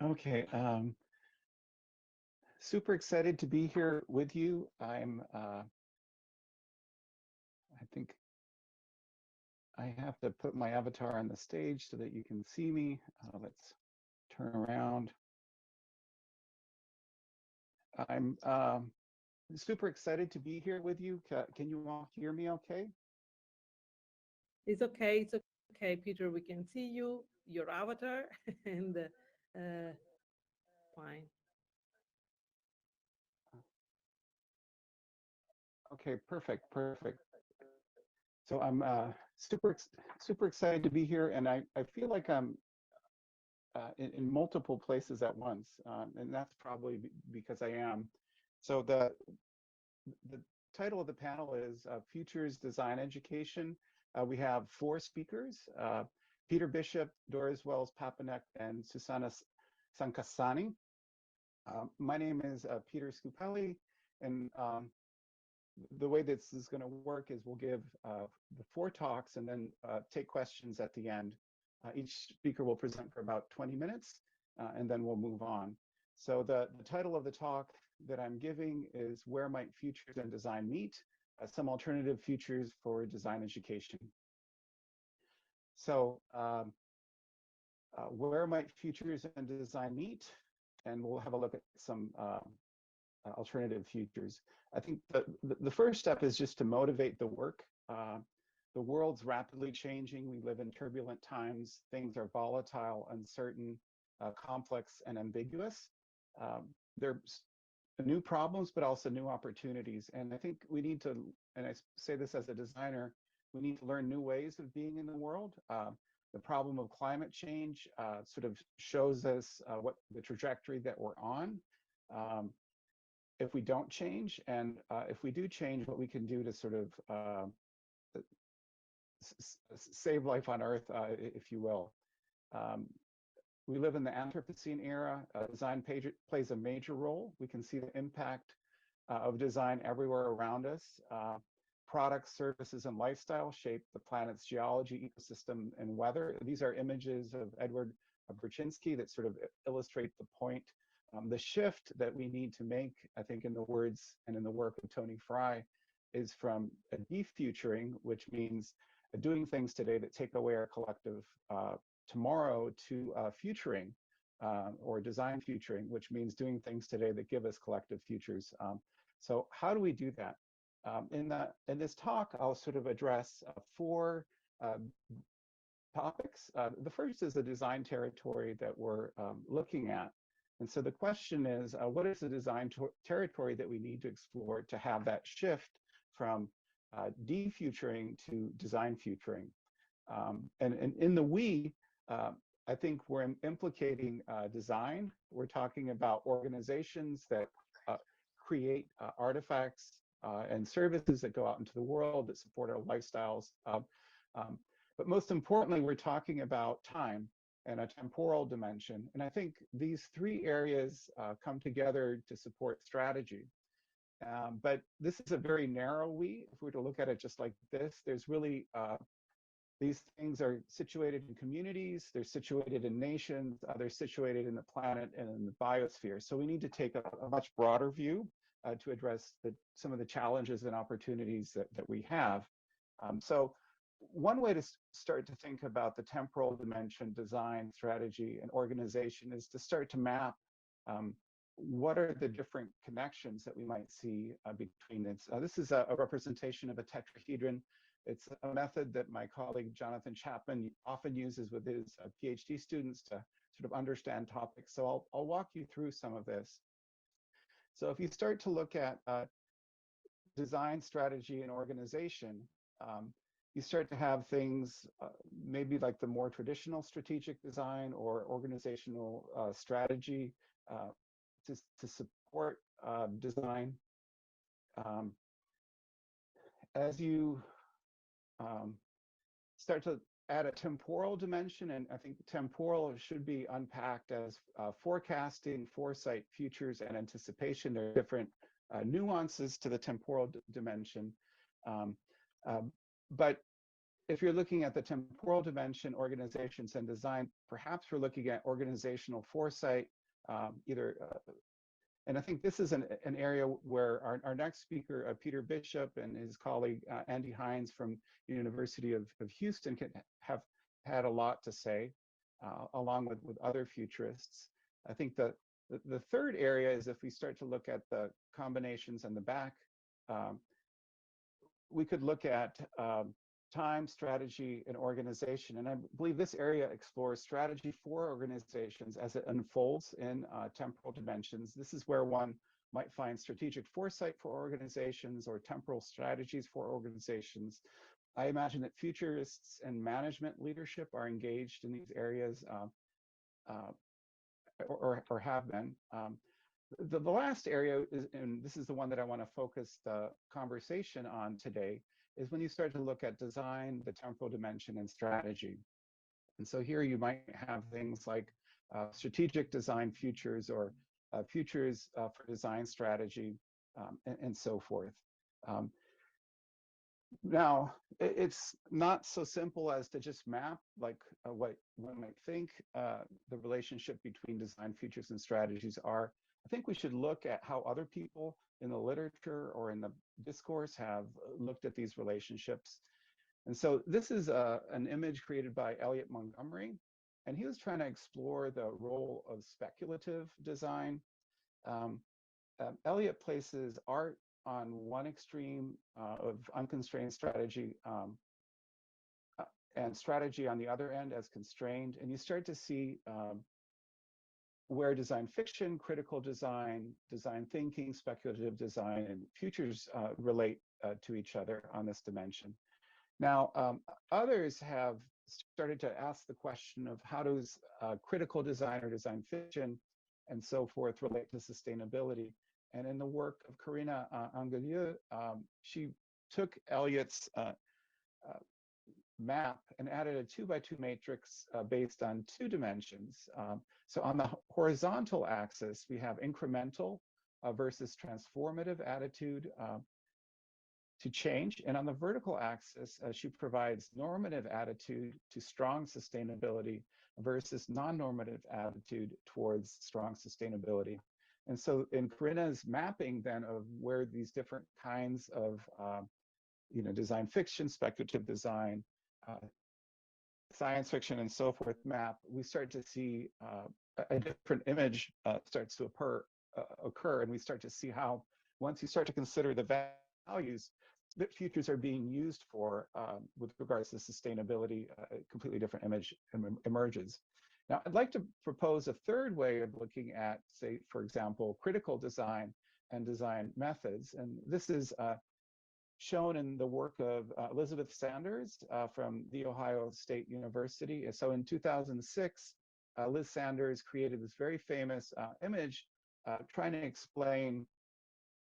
Okay, super excited to be here with you. I think I have to put my avatar on the stage so that you can see me. Let's turn around. I'm super excited to be here with you. Can you all hear me okay? It's okay. It's okay, Peter. We can see you, your avatar, and fine. Okay, perfect. So I'm super excited to be here, and I feel like I'm in multiple places at once, and that's probably because I am. So the title of the panel is Futures Design Education. We have four speakers, Peter Bishop, Doris Wells Papanek, and Susanna Sankasani. My name is Peter Scupelli, and the way this is going to work is we'll give the four talks and then take questions at the end. Each speaker will present for about 20 minutes, and then we'll move on. So the title of the talk that I'm giving is Where Might Futures and Design Meet? Some Alternative Futures for Design Education. So where might futures and design meet? And we'll have a look at some alternative futures. I think the first step is just to motivate the work. The world's rapidly changing. We live in turbulent times. Things are volatile, uncertain, complex, and ambiguous. There's new problems, but also new opportunities. And I think we need to, and I say this as a designer, we need to learn new ways of being in the world. The problem of climate change sort of shows us what the trajectory that we're on. If we don't change, and if we do change, what we can do to sort of save life on Earth, if you will. We live in the Anthropocene era. Design plays a major role. We can see the impact of design everywhere around us. Products, services, and lifestyle shape the planet's geology, ecosystem, and weather. These are images of Edward Burczynski that sort of illustrate the point. The shift that we need to make, I think, in the words and in the work of Tony Fry, is from a defuturing, which means doing things today that take away our collective tomorrow, to futuring, or design futuring, which means doing things today that give us collective futures. So how do we do that? In this talk, I'll sort of address four topics. The first is the design territory that we're looking at. And so the question is, what is the design territory that we need to explore to have that shift from defuturing to design futuring? And in the we, I think we're implicating design. We're talking about organizations that create artifacts and services that go out into the world that support our lifestyles. But most importantly, we're talking about time and a temporal dimension. And I think these three areas come together to support strategy. But this is a very narrow we. If we were to look at it just like this, there's really, these things are situated in communities, they're situated in nations, they're situated in the planet and in the biosphere. So we need to take a much broader view to address some of the challenges and opportunities that we have. So one way to start to think about the temporal dimension, design, strategy, and organization is to start to map what are the different connections that we might see between this. This is a representation of a tetrahedron. It's a method that my colleague Jonathan Chapman often uses with his PhD students to sort of understand topics. So I'll walk you through some of this. So if you start to look at design, strategy, and organization, you start to have things maybe like the more traditional strategic design or organizational strategy to support design. As you start to add a temporal dimension, and I think temporal should be unpacked as forecasting, foresight, futures, and anticipation. There are different nuances to the temporal dimension. But if you're looking at the temporal dimension, organizations and design, perhaps we're looking at organizational foresight, and I think this is an area where our next speaker, Peter Bishop, and his colleague, Andy Hines from the University of Houston, can have had a lot to say, along with other futurists. I think the third area is if we start to look at the combinations in the back, we could look at time, strategy, and organization. And I believe this area explores strategy for organizations as it unfolds in temporal dimensions. This is where one might find strategic foresight for organizations or temporal strategies for organizations. I imagine that futurists and management leadership are engaged in these areas or have been. The last area is, and this is the one that I want to focus the conversation on today, is when you start to look at design, the temporal dimension, and strategy. And so here you might have things like strategic design futures or futures for design strategy and so forth. Now, it's not so simple as to just map like what one might think the relationship between design futures and strategies are. I think we should look at how other people in the literature or in the discourse have looked at these relationships. And so this is an image created by Elliot Montgomery, and he was trying to explore the role of speculative design. Elliot places art on one extreme of unconstrained strategy and strategy on the other end as constrained, and you start to see where design fiction, critical design, design thinking, speculative design, and futures relate to each other on this dimension. Now, others have started to ask the question of how does critical design or design fiction and so forth relate to sustainability? And in the work of Corinna Angelieu, she took Elliot's map and added a 2x2 matrix based on two dimensions. So on the horizontal axis, we have incremental versus transformative attitude to change. And on the vertical axis, she provides normative attitude to strong sustainability versus non-normative attitude towards strong sustainability. And so in Corinna's mapping then of where these different kinds of design fiction, speculative design, science fiction, and so forth map, we start to see a different image starts to occur, and we start to see how, once you start to consider the values that futures are being used for with regards to sustainability, a completely different image emerges. Now, I'd like to propose a third way of looking at, say, for example, critical design and design methods. And this is shown in the work of Elizabeth Sanders from The Ohio State University. So in 2006, Liz Sanders created this very famous image trying to explain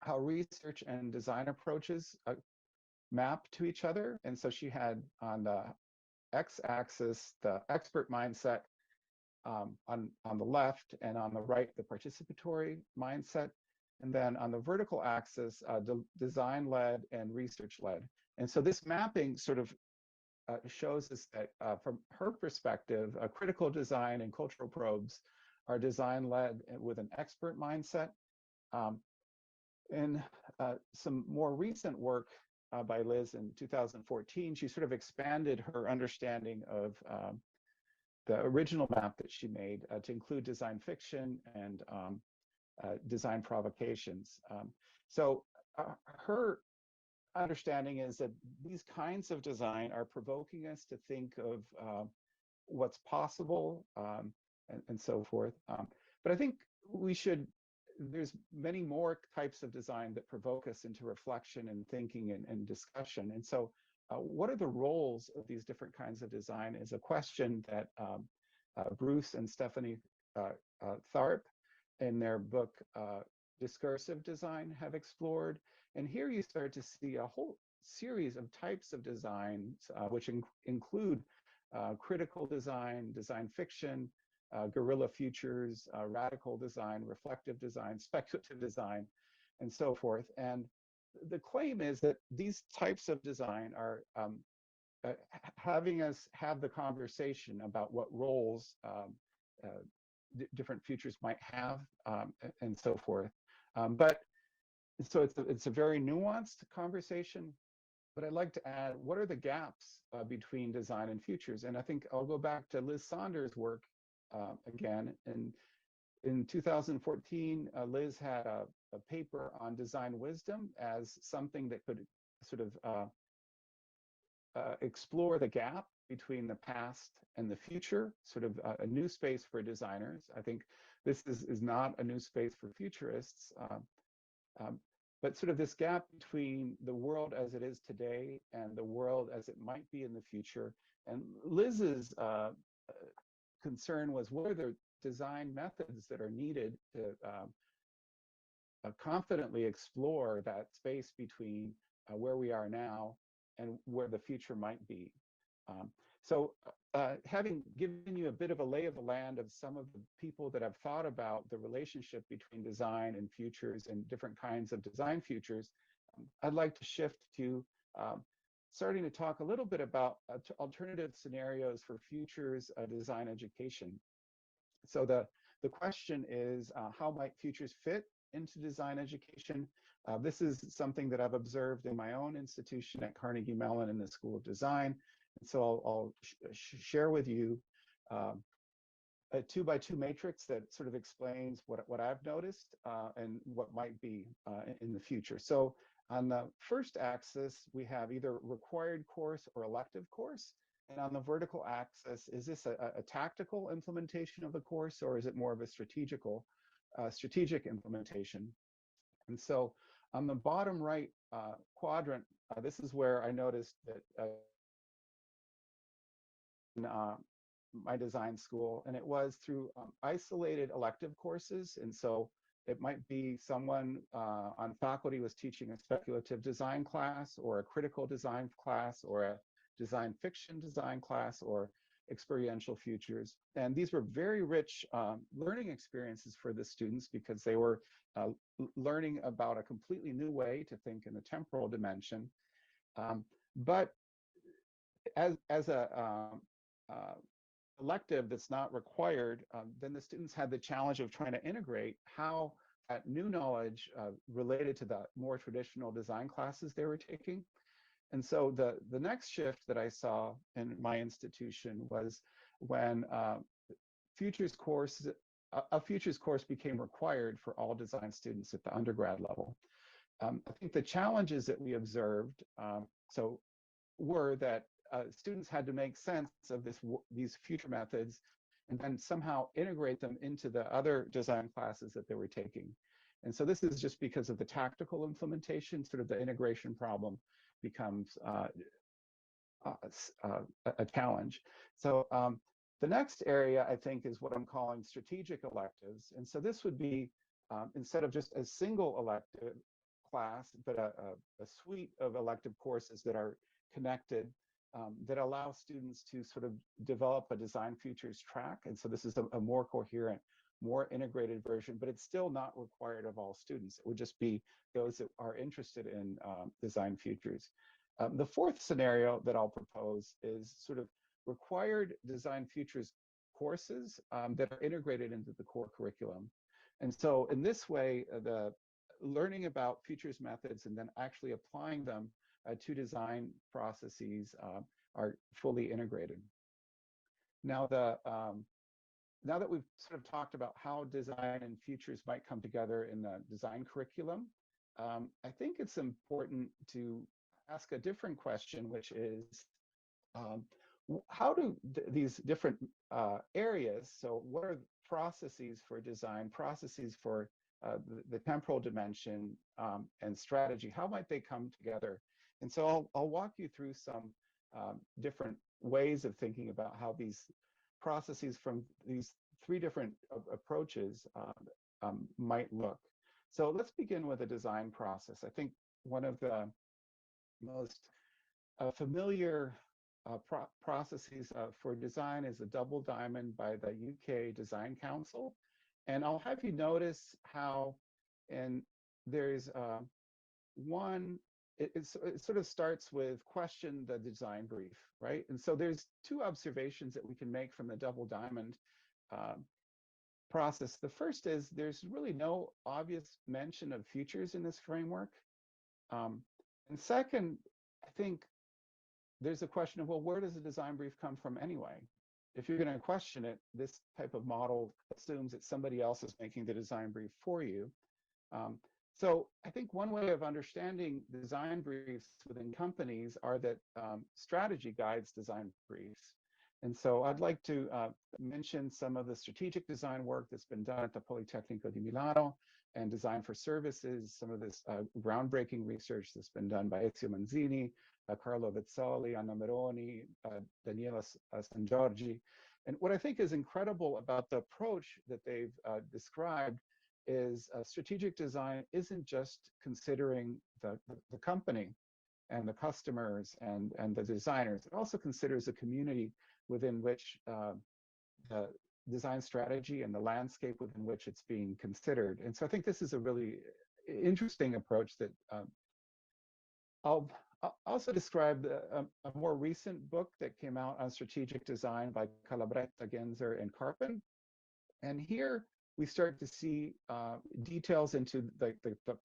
how research and design approaches map to each other. And so she had on the x-axis the expert mindset, on the left, and on the right the participatory mindset, and then on the vertical axis design-led and research-led. And so this mapping sort of shows us that from her perspective, critical design and cultural probes are design-led with an expert mindset. In some more recent work by Liz in 2014, she sort of expanded her understanding of the original map that she made to include design fiction and design provocations. So her understanding is that these kinds of design are provoking us to think of what's possible and so forth. But I think there's many more types of design that provoke us into reflection and thinking and discussion. And so what are the roles of these different kinds of design is a question that Bruce and Stephanie Tharp in their book Discursive Design have explored. And here you start to see a whole series of types of designs, which include critical design, design fiction, guerrilla futures, radical design, reflective design, speculative design, and so forth. And the claim is that these types of design are having us have the conversation about what roles different futures might have, and so forth. But so it's a very nuanced conversation. But I'd like to add, what are the gaps between design and futures? And I think I'll go back to Liz Saunders' work again. And in 2014, Liz had a paper on design wisdom as something that could sort of explore the gap between the past and the future, sort of a new space for designers. I think this is not a new space for futurists, but sort of this gap between the world as it is today and the world as it might be in the future. And Liz's concern was, what are the design methods that are needed to confidently explore that space between where we are now and where the future might be. So having given you a bit of a lay of the land of some of the people that have thought about the relationship between design and futures and different kinds of design futures, I'd like to shift to starting to talk a little bit about alternative scenarios for futures design education. So the question is, how might futures fit into design education? This is something that I've observed in my own institution at Carnegie Mellon in the School of Design. And so I'll share with you a 2x2 matrix that sort of explains what I've noticed and what might be in the future. So on the first axis, we have either required course or elective course. And on the vertical axis, is this a tactical implementation of the course, or is it more of a strategic implementation? And so on the bottom right quadrant, this is where I noticed that in my design school, and it was through isolated elective courses. And so it might be someone on faculty was teaching a speculative design class, or a critical design class, or a design fiction design class, or experiential futures. And these were very rich learning experiences for the students, because they were learning about a completely new way to think in the temporal dimension. But as a elective that's not required, then the students had the challenge of trying to integrate how that new knowledge related to the more traditional design classes they were taking. And so the next shift that I saw in my institution was when a futures course became required for all design students at the undergrad level. I think the challenges that we observed were that students had to make sense of these future methods and then somehow integrate them into the other design classes that they were taking. And so this is just because of the tactical implementation, sort of the integration problem becomes a challenge. So the next area, I think, is what I'm calling strategic electives. And so this would be, instead of just a single elective class, but a suite of elective courses that are connected, that allow students to sort of develop a design futures track. And so this is a more coherent, more integrated version, but it's still not required of all students. It would just be those that are interested in design futures. The fourth scenario that I'll propose is sort of required design futures courses that are integrated into the core curriculum. And so in this way, the learning about futures methods and then actually applying them to design processes are fully integrated. Now, now that we've sort of talked about how design and futures might come together in the design curriculum, I think it's important to ask a different question, which is, how do these different areas, so what are processes for design, processes for the temporal dimension and strategy, how might they come together? And so I'll walk you through some different ways of thinking about how these processes from these three different approaches might look. So let's begin with a design process. I think one of the most familiar processes for design is a double diamond by the UK Design Council. And I'll have you notice how there's one it sort of starts with question the design brief, right? And so there's two observations that we can make from the double diamond uh, process. The first is there's really no obvious mention of futures in this framework. Um, and second, I think there's a question of, well, where does the design brief come from anyway? If you're going to question it, this type of model assumes that somebody else is making the design brief for you. Um, so I think one way of understanding design briefs within companies are that strategy guides design briefs. And so I'd like to mention some of the strategic design work that's been done at the Politecnico di Milano and design for services, some of this groundbreaking research that's been done by Ezio Manzini, Carlo Vezzoli, Anna Meroni, Daniela Sangiorgi. And what I think is incredible about the approach that they've described is strategic design isn't just considering the company and the customers and the designers. It also considers the community within which the design strategy and the landscape within which it's being considered. And so I think this is a really interesting approach that I'll also describe a more recent book that came out on strategic design by Calabretta, Genzer, and Karpin. And here we start to see details into the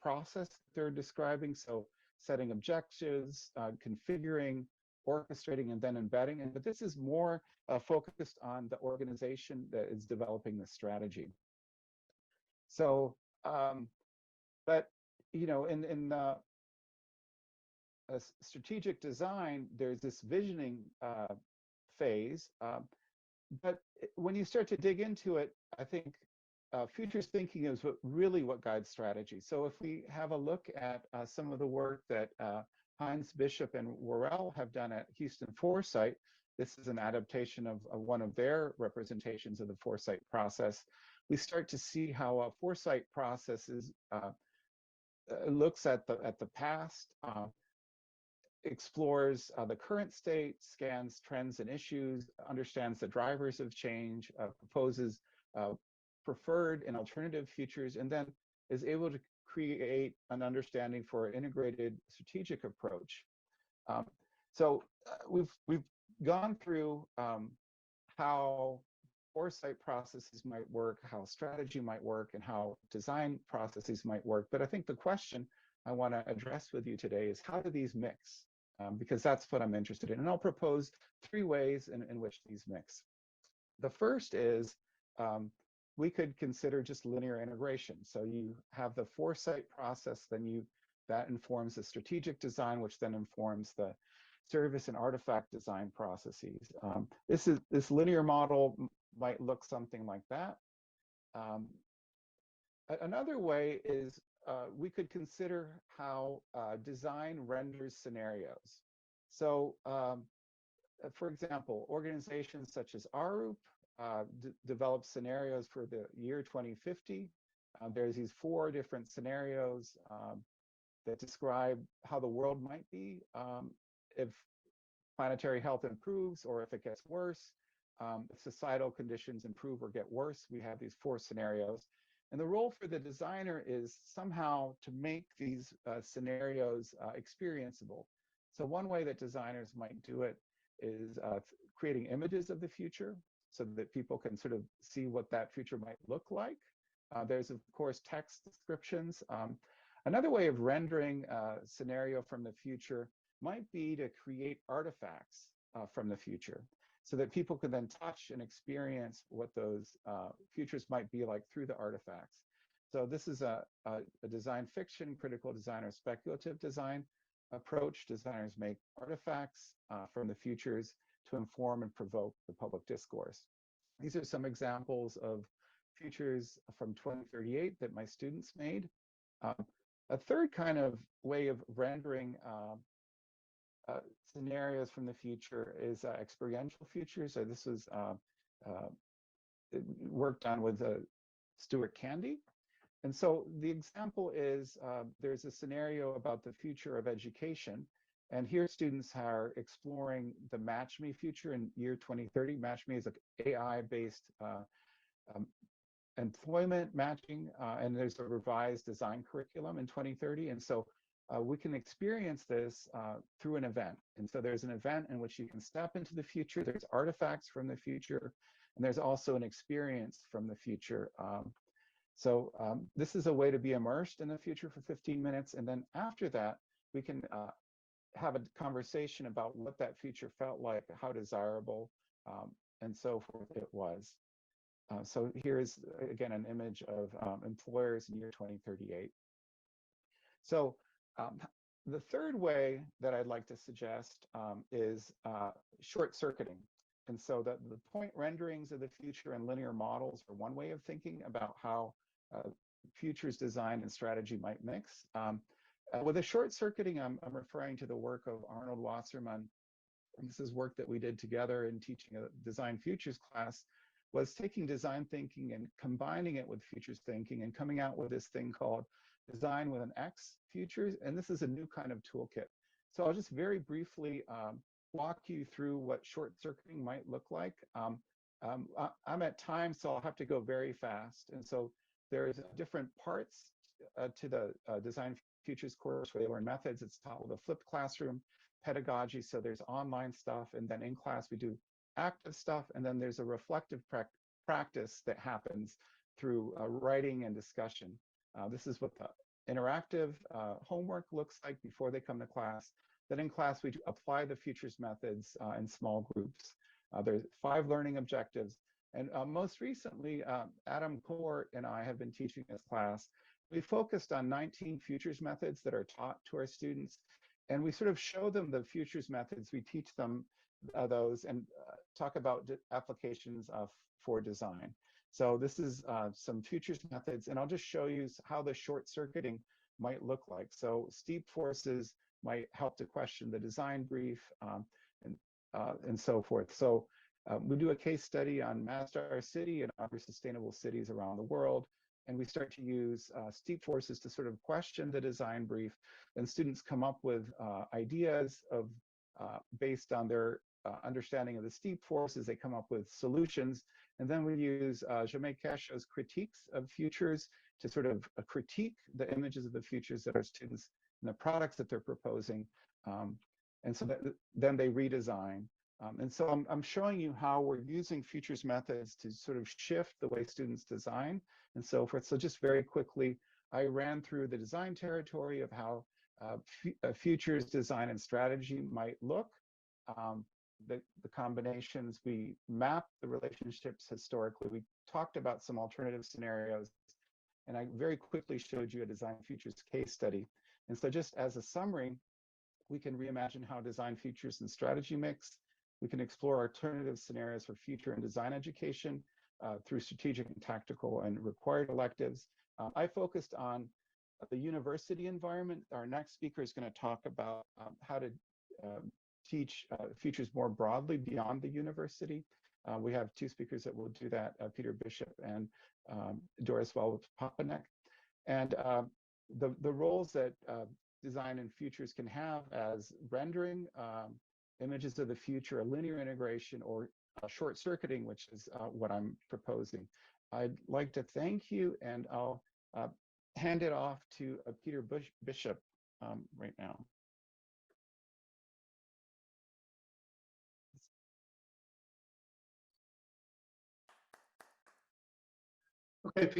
process they're describing. So setting objectives, configuring, orchestrating, and then embedding. But this is more focused on the organization that is developing the strategy. So, but you know, in strategic design, there's this visioning phase. But when you start to dig into it, I think futures thinking is really what guides strategy. So if we have a look at some of the work that Heinz, Bishop, and Worrell have done at Houston Foresight, this is an adaptation of one of their representations of the foresight process. We start to see how a foresight process looks at the past, explores the current state, scans trends and issues, understands the drivers of change, proposes preferred and alternative futures, and then is able to create an understanding for an integrated strategic approach. So we've gone through how foresight processes might work, how strategy might work, and how design processes might work. But I think the question I want to address with you today is, how do these mix? Because that's what I'm interested in. And I'll propose three ways in which these mix. The first is we could consider just linear integration. So you have the foresight process, then that informs the strategic design, which then informs the service and artifact design processes. This linear model might look something like that. Another way is we could consider how design renders scenarios. So, for example, organizations such as ARUP develop scenarios for the year 2050. There's these 4 different scenarios that describe how the world might be if planetary health improves or if it gets worse, if societal conditions improve or get worse. We have these 4 scenarios. And the role for the designer is somehow to make these scenarios experienceable. So one way that designers might do it is creating images of the future so that people can sort of see what that future might look like. There's, of course, text descriptions. Another way of rendering a scenario from the future might be to create artifacts from the future, so that people can then touch and experience what those futures might be like through the artifacts. So this is a design fiction, critical design, or speculative design approach. Designers make artifacts from the futures to inform and provoke the public discourse. These are some examples of futures from 2038 that my students made. A third kind of way of rendering scenarios from the future is experiential futures. So this was work done with Stuart Candy. And so the example is there's a scenario about the future of education. And here students are exploring the MatchMe future in year 2030. MatchMe is an AI-based employment matching, and there's a revised design curriculum in 2030. And so we can experience this through an event. And so there's an event in which you can step into the future, there's artifacts from the future, and there's also an experience from the future. This is a way to be immersed in the future for 15 minutes, and then after that, we can have a conversation about what that future felt like, how desirable, and so forth it was. So here's, again, an image of employers in year 2038. So the third way that I'd like to suggest is short-circuiting. And so the point renderings of the future and linear models are one way of thinking about how futures design and strategy might mix. With a short-circuiting, I'm referring to the work of Arnold Wasserman. And this is work that we did together in teaching a design futures class, was taking design thinking and combining it with futures thinking and coming out with this thing called design with an X futures. And this is a new kind of toolkit. So I'll just very briefly walk you through what short-circuiting might look like. I'm at time, so I'll have to go very fast. And so there's different parts to the design futures course where they learn methods. It's taught with a flipped classroom pedagogy. So there's online stuff, and then in class we do active stuff, and then there's a reflective practice that happens through writing and discussion. This is what the interactive homework looks like before they come to class. Then in class we apply the futures methods in small groups. There's 5 learning objectives, and most recently Adam Court and I have been teaching this class. We focused on 19 futures methods that are taught to our students, and we sort of show them the futures methods. We teach them those and talk about applications for design. So this is some futures methods, and I'll just show you how the short-circuiting might look like. So steep forces might help to question the design brief and so forth. So we do a case study on Masdar City and other sustainable cities around the world, and we start to use steep forces to sort of question the design brief. And students come up with ideas of based on their understanding of the steep forces. They come up with solutions, and then we use Jamé Kesha's critiques of futures to sort of critique the images of the futures that our students and the products that they're proposing, and so then they redesign. And so I'm showing you how we're using futures methods to sort of shift the way students design and so forth. So just very quickly, I ran through the design territory of how futures design and strategy might look. The combinations, we mapped the relationships historically. We talked about some alternative scenarios, and I very quickly showed you a design futures case study. And so just as a summary, we can reimagine how design futures and strategy mix. We can explore alternative scenarios for future and design education through strategic and tactical and required electives. I focused on the university environment. Our next speaker is going to talk about how to teach futures more broadly beyond the university. We have 2 speakers that will do that, Peter Bishop and Doris Papanek. And the roles that design and futures can have as rendering images of the future, a linear integration, or short-circuiting, which is what I'm proposing. I'd like to thank you, and I'll hand it off to Peter Bishop right now. Okay, Peter.